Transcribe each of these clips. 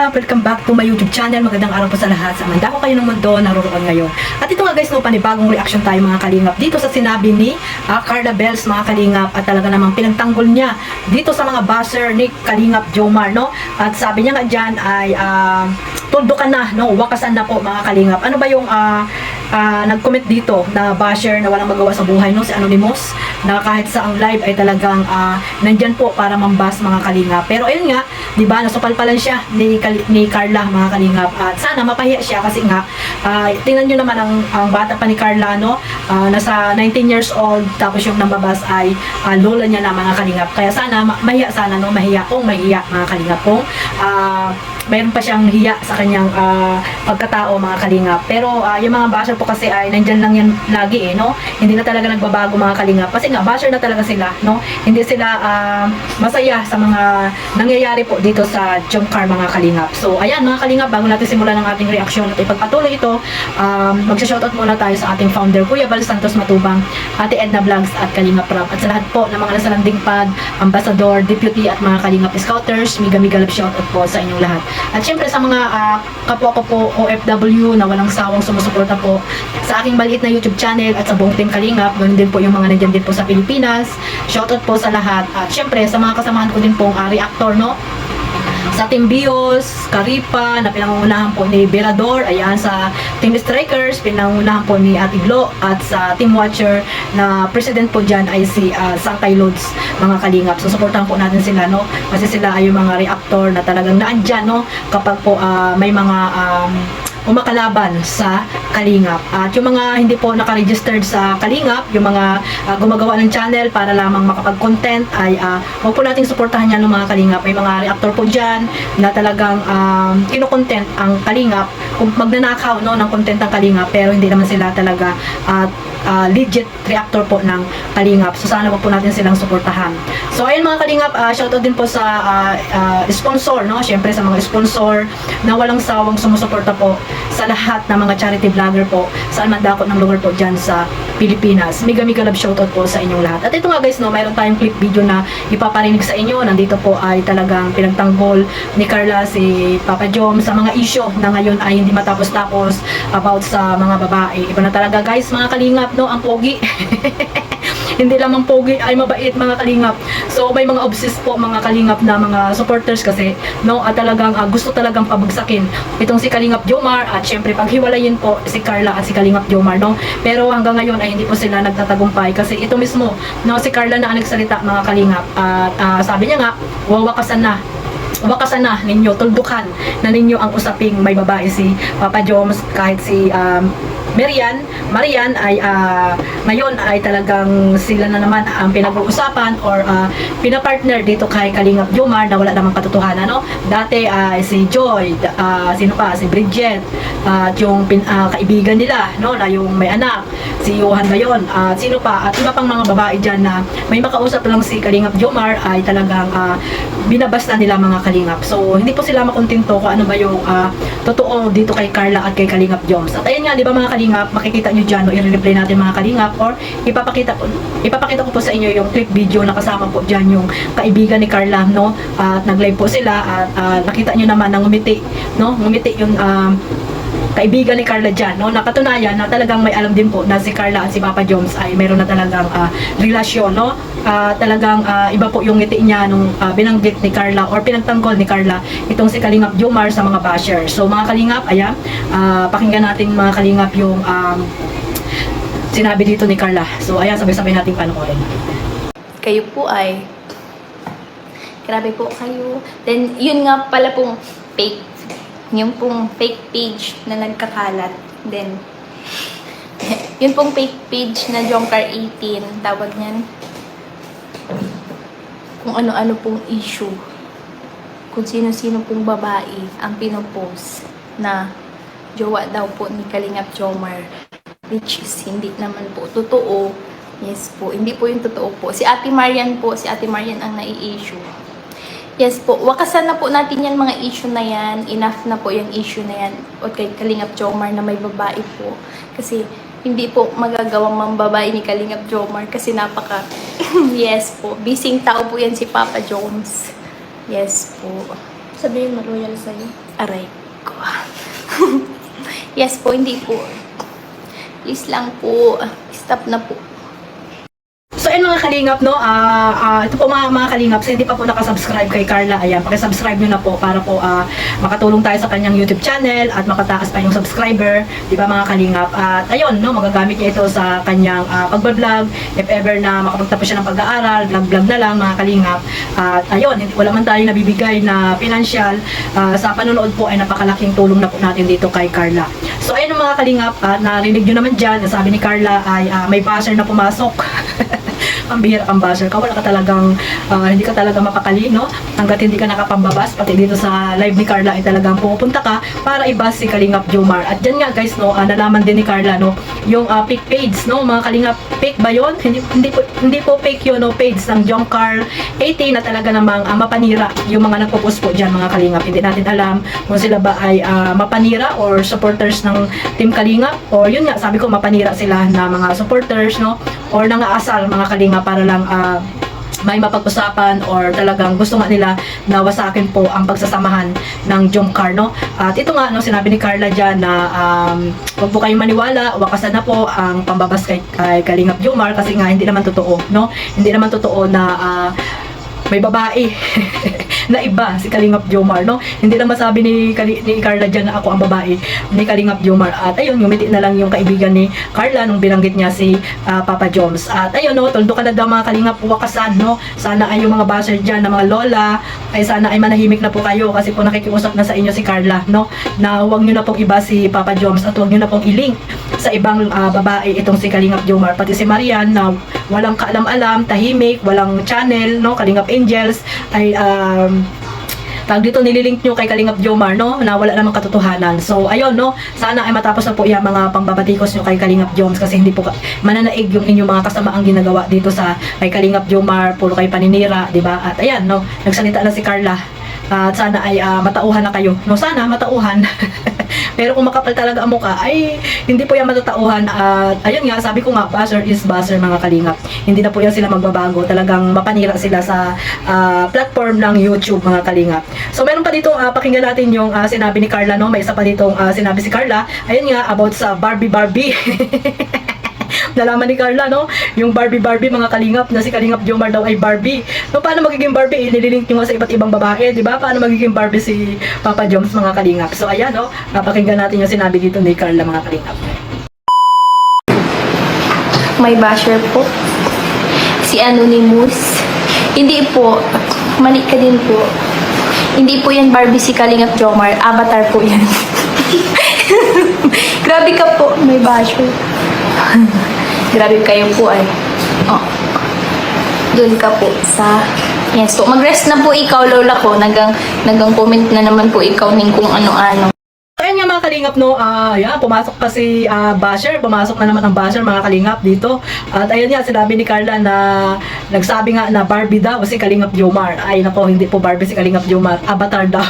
Kalingap! Welcome back to my YouTube channel. Magandang araw po sa lahat. Sa manda ko kayo ng mundo, naroon ngayon. At ito nga guys, no, panibagong reaction tayo mga Kalingap dito sa sinabi ni Carla Bells mga Kalingap. At talaga namang pinagtanggol niya dito sa mga buzzer ni Kalingap Jomar, no? At sabi niya nga dyan ay tuldo ka na, no? Wakasan na po mga Kalingap. Ano ba yung nag-comment dito na basher na walang magawa sa buhay, no? Si Anonymous, na kahit sa ang live ay talagang nandyan po para mambas mga Kalingap. Pero ayun nga, di ba, nasupalpalan siya ni Carla mga Kalingap. At sana mapahiya siya kasi nga, tingnan nyo naman ang bata pa ni Carla, no? Nasa 19 years old, tapos yung nambabas ay lola niya na mga Kalingap. Kaya sana, mahiya sana, no? Mahiya mga Kalingap, kung mayroon pa siyang hiya sa kanyang pagkatao mga Kalingap. Pero yung mga basher po kasi ay nandyan lang yan lagi no? Hindi na talaga nagbabago mga Kalingap. Kasi nga basher na talaga sila, no? Hindi sila masaya sa mga nangyayari po dito sa Jomcar mga Kalingap. So ayan mga Kalingap, bago natin simulan ang ating reaksyon at ipagpatuloy ito, magsha-shoutout muna tayo sa ating founder, Kuya Val Santos Matubang, Ate Edna Vlogs at Kalingap Rap. At sa lahat po ng mga nasalanding pad, ambassador, deputy at mga Kalingap Scouters, miga love shoutout po sa inyong lahat. At syempre sa mga kapwa ko po OFW na walang sawang sumusuporta po sa aking maliit na YouTube channel at sa buong team Kalingap, ganoon din po yung mga nandyan din po sa Pilipinas. Shoutout po sa lahat. At syempre sa mga kasamahan ko din pong reactor, no? Sa Team Bios, Karipa, na pinangungunahan po ni Berador, ayan, sa Team Strikers, pinangungunahan po ni Ate Glo, at sa Team Watcher, na president po dyan ay si Sangkay Loads, mga Kalingap. So, supportahan po natin sila, no? Kasi sila ay yung mga reactor na talagang naandyan, no? Kapag po may mga umakalaban sa Kalingap. At yung mga hindi po naka-registered sa Kalingap, yung mga gumagawa ng channel para lamang makapag-content, ay huwag po nating suportahan yan ng mga Kalingap. May mga reactor po dyan na talagang kino-content ang Kalingap, kung magnanakaw, no, ng content ng Kalingap, pero hindi naman sila talaga legit reactor po ng Kalingap. So sana wag po natin silang suportahan. So ayun mga Kalingap, shoutout din po sa sponsor, no? Syempre sa mga sponsor na walang sawang sumusuporta po sa lahat ng mga charity vlogger po sa mandakot ng lugar po dyan sa Pilipinas. Miga love shoutout po sa inyong lahat. At ito nga guys, no, mayroon tayong clip video na ipaparinig sa inyo. Nandito po ay talagang pinagtanggol ni Carla si Papa Jom sa mga issue na ngayon ay hindi matapos-tapos about sa mga babae. Iba na talaga guys, mga Kalingap, no, ang pogi. Hindi lamang pogi ay mabait mga Kalingap. So may mga obsessed po mga Kalingap na mga supporters kasi, no, at talagang gusto talagang pabagsakin itong si Kalingap Jomar, at syempre paghiwalayin po si Carla at si Kalingap Jomar, no. Pero hanggang ngayon ay hindi po sila nagtatagumpay kasi ito mismo, no, si Carla na ang nagsalita mga Kalingap, at sabi niya nga, wakasan na ninyo, tuldukan na ninyo ang usaping may babae si Papa Joms, kahit si Marian ay ngayon ay talagang sila na naman ang pinag-uusapan or pinapartner dito kay Kalingap Jomar na wala namang katotohanan, no? Dati si Joy, sino pa? Si Bridget, yung kaibigan nila, no, na yung may anak, si Johan ba yun? Sino pa? At iba pang mga babae dyan na may makausap lang si Kalingap Jomar ay talagang binabasta nila mga Kalingap. So hindi po sila makontento kung ano ba yung totoo dito kay Carla at kay Kalingap Joms. At ayun nga, di ba mga Kalingap, makikita nyo dyan, no, i-replay natin mga Kalingap, or ipapakita ko po sa inyo yung clip video na kasama po dyan yung kaibigan ni Carla, no, at nag-live po sila, at nakita nyo naman na ngumiti, no, ngumiti yung kaibigan ni Carla dyan, no, nakatunayan na talagang may alam din po na si Carla at si Papa Joms ay mayroon na talagang relasyon, no. Talagang iba po yung ngiti niya nung binanggit ni Carla or pinagtanggol ni Carla itong si Kalingap Jomar sa mga basher. So mga Kalingap, ayan, pakinggan natin mga Kalingap yung sinabi dito ni Carla. So ayan, sabay-sabay natin panoorin. Kayo po ay grabe po kayo. Then yun nga pala pong fake, yung pong fake page na nagkakalat. Then yun pong fake page na Jomcar 18, tawag niyan, kung ano-ano pong issue, kung sino-sino pong babae ang pinopost na jowa daw po ni Kalingap Jomar, which is hindi naman po totoo. Yes po, hindi po yung totoo po. Si Ate Marian ang nai-issue. Yes po, wakasan na po natin yan mga issue na yan. Enough na po yung issue na yan o kay Kalingap Jomar na may babae po. Kasi hindi po magagawang mambabae ni Kalingap Jomar kasi napaka yes po, bising tao po yan si Papa Jones. Yes po. sabihin ma-loyal sa'yo? Aray ko. Yes po, hindi po. Please lang po. Stop na po. So ayun mga kalingap, no, ito po mga kalingap, sa hindi pa po nakasubscribe kay Carla, ayan, pakisubscribe nyo na po para po makatulong tayo sa kanyang YouTube channel at makataas pa yung subscriber, di ba mga kalingap? At ayun, no, magagamit niya ito sa kanyang pagbablog, if ever na makapagtapos siya ng pag-aaral, vlog na lang mga kalingap. At ayun, wala man tayo nabibigay na financial, sa panonood po ay napakalaking tulong na po natin dito kay Carla. So ayun mga kalingap, narinig nyo naman dyan, sabi ni Carla ay may buzzer na pumasok. Pambihira kang buzzer ka, wala ka talagang hindi ka talaga mapakali, no? Hanggat hindi ka nakapambabas, pati dito sa live ni Carla ay talagang pupunta ka para i-buzz si Kalingap Jomar. At dyan nga guys, no, nalaman din ni Carla, no, yung fake page, no, mga Kalingap, fake ba yun? Hindi po fake yun, no, page ng Jomcar 80 na talaga namang mapanira yung mga nagpo-post po dyan mga Kalingap. Hindi natin alam kung sila ba ay mapanira or supporters ng Team Kalingap, or yun nga, sabi ko mapanira sila na mga supporters, no, or nangaasal mga Kalingap para lang may mapag-usapan or talagang gusto nga nila na wasakin po ang pagsasamahan ng Jomcar, no? At ito nga, no, sinabi ni Carla dyan na huwag po kayong maniwala, wakasan na po ang pambabas kay Kalingap Jomar kasi nga hindi naman totoo, no? Hindi naman totoo na may babae na iba si Kalingap Jomar, no? Hindi naman sabi ni Carla dyan na ako ang babae ni Kalingap Jomar. At ayun, ngumiti na lang yung kaibigan ni Carla nung binanggit niya si Papa Joms. At ayun, no, toldo ka na daw mga Kalingap, wakasan, no? Sana ay yung mga buzzer dyan na mga lola ay sana ay manahimik na po kayo kasi po nakikiusap na sa inyo si Carla, no? Na huwag nyo na pong iba si Papa Joms at huwag nyo na pong i-link sa ibang babae itong si Kalingap Jomar. Pati si Marian na walang kaalam-alam, tahimik, walang channel, no? Kalingap Angels ay tawag dito, nililink nyo kay Kalingap Jomar, no, na wala namang katotohanan. So ayun, no, sana ay matapos na po yung mga pangbabatikos nyo kay Kalingap Joms kasi hindi po mananaig yung inyong mga kasamaang ginagawa dito sa kay Kalingap Jomar, puro kayo paninira, di ba? At ayan, no, nagsalita na si Carla. At sana ay matauhan na kayo, no, sana matauhan. Pero kung makapal talaga ang mukha, ay hindi po yan matatauhan. At ayun nga, sabi ko nga, buzzer is buzzer mga Kalingap. Hindi na po yan sila magbabago. Talagang mapanira sila sa platform ng YouTube mga Kalingap. So meron pa dito, pakinggan natin yung sinabi ni Carla, no? May isa pa dito sinabi si Carla. Ayun nga, about sa Barbie. Nalaman ni Carla, no? Yung Barbie mga Kalingap na si Kalingap Jomar daw ay Barbie. No, paano magiging Barbie? Nililink nyo nga sa iba't ibang babae, di ba? Paano magiging Barbie si Papa Joms mga Kalingap? So ayan, no? Pakinggan natin yung sinabi dito ni Carla mga Kalingap. May basher po. Si Anonymous. Hindi po. Mali ka din po. Hindi po yan Barbie si Kalingap Jomar. Avatar po yan. Grabe ka po. May basher. Grabe kayo po ay. Oh. Doon ka po sa... Yes po. Mag-rest na po ikaw, lola ko. Nagang comment na naman po ikaw ng kung ano-ano. Ayan nga mga Kalingap, no, yan, pumasok pa si basher, pumasok na naman ang basher mga Kalingap dito. At ayun nga, sinabi ni Carla na nagsabi nga na Barbie daw si Kalingap Jomar. Ay nako, hindi po Barbie si Kalingap Jomar, Avatar daw.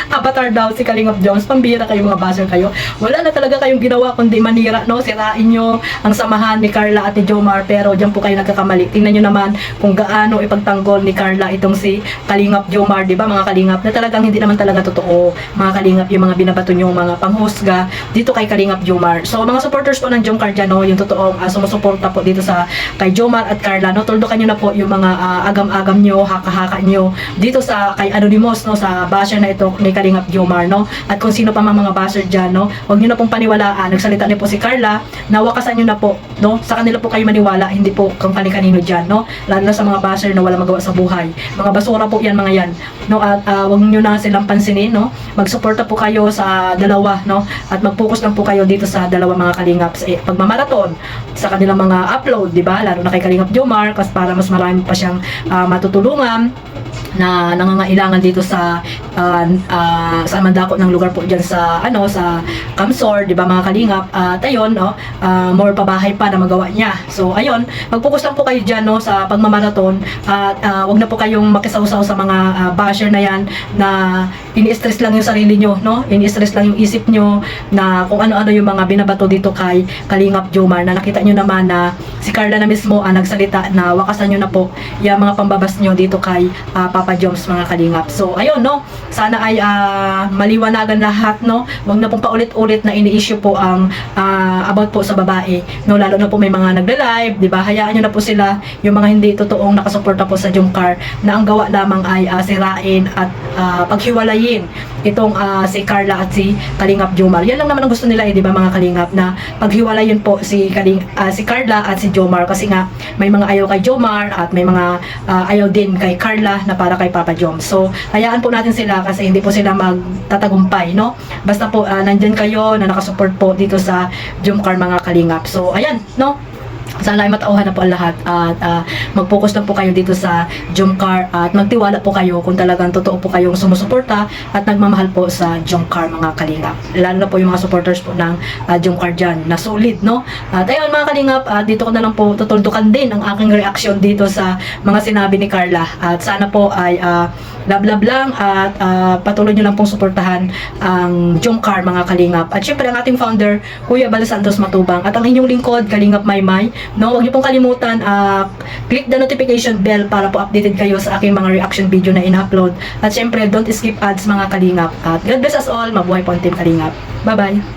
Avatar daw si Kalingap Joms. Pambira kayo mga buzzer kayo. Wala na talaga kayong ginawa kundi manira, no? Sirain nyo ang samahan ni Carla at ni Jomar, pero dyan po kayo nagkakamali. Tingnan nyo naman kung gaano ipagtanggol ni Carla itong si Kalingap Jomar, di ba mga Kalingap, na talagang hindi naman talaga totoo mga Kalingap yung mga binabato nyo mga panghusga dito kay Kalingap Jomar. So mga supporters po ng Jomcar dyan, no, yung totoong sumusuporta po dito sa kay Jomar at Carla, no, tuldukan nyo na po yung mga agam-agam nyo, haka-haka nyo dito sa kay Anonymous, no, sa basher na ito ni Kalingap Jomar, no? At kung sino pa mga buzzer dyan, no? Huwag nyo na pong paniwalaan. Nagsalita niyo po si Carla, nawakasan nyo na po, no? Sa kanila po kayo maniwala, hindi po kung kani-kanino dyan, no? Lalo na sa mga buzzer na wala magawa sa buhay. Mga basura po yan, mga yan, no? At huwag nyo na silang pansinin, no? Magsuporta po kayo sa dalawa, no? At mag-focus lang po kayo dito sa dalawa mga Kalingap sa pagmamarathon, sa kanilang mga upload, di ba? Lalo na kay Kalingap Jomar, kasi para mas marami pa siyang matutulungan na nangangailangan dito sa sa mandako ng lugar po dyan sa sa Kamsor, di ba mga kalingap, at ayun, no, more pabahay pa na magawa niya. So ayun, mag-focus lang po kayo dyan, no, sa pagmamarathon, at wag na po kayong makisawsaw sa mga basher na yan na ini-stress lang yung sarili nyo, no, ini-stress lang yung isip nyo na kung ano-ano yung mga binabato dito kay Kalingap Jomar, na nakita nyo naman na si Carla na mismo nagsalita na wakasan nyo na po yung mga pambabas nyo dito kay Papa Joms, mga kalingap. So ayun, no, sana ay maliwanagan lahat, no, wag na pong paulit-ulit na ini-issue po ang about po sa babae, no, lalo na po may mga nagla-live, di ba, hayaan nyo na po sila, yung mga hindi totoong nakasuporta po sa Jomcar, na ang gawa lamang ay sirain at paghiwalayin itong si Carla at si Kalingap Jomar. Yan lang naman ang gusto nila, di ba mga kalingap, na paghiwalayin po si Carla at si Jomar, kasi nga may mga ayaw kay Jomar at may mga ayaw din kay Carla na para kay Papa Joms. So hayaan po natin sila kasi hindi po sila magtatagumpay, no, basta po nandyan kayo na nakasupport po dito sa Jomcar, mga kalingap. So ayan, no, sana ay matauhan na po ang lahat at mag-focus lang po kayo dito sa Jomcar at magtiwala po kayo kung talagang totoo po kayong sumusuporta at nagmamahal po sa Jomcar, mga kalingap. Lalo na po yung mga supporters po ng Jomcar dyan na solid, no? At ayun mga kalingap, dito ko na lang po tutuldukan din ang aking reaction dito sa mga sinabi ni Carla, at sana po ay love lang at patuloy nyo lang pong suportahan ang Jomcar, mga kalingap. At syempre ang ating founder, Kuya Bal Santos Matubang, at ang inyong lingkod, Kalingap Maymay. No, huwag niyo pong kalimutan, click the notification bell para po updated kayo sa aking mga reaction video na in-upload. At syempre, don't skip ads, mga kalingap. At God bless us all. Mabuhay po ang Team Kalingap. Bye-bye.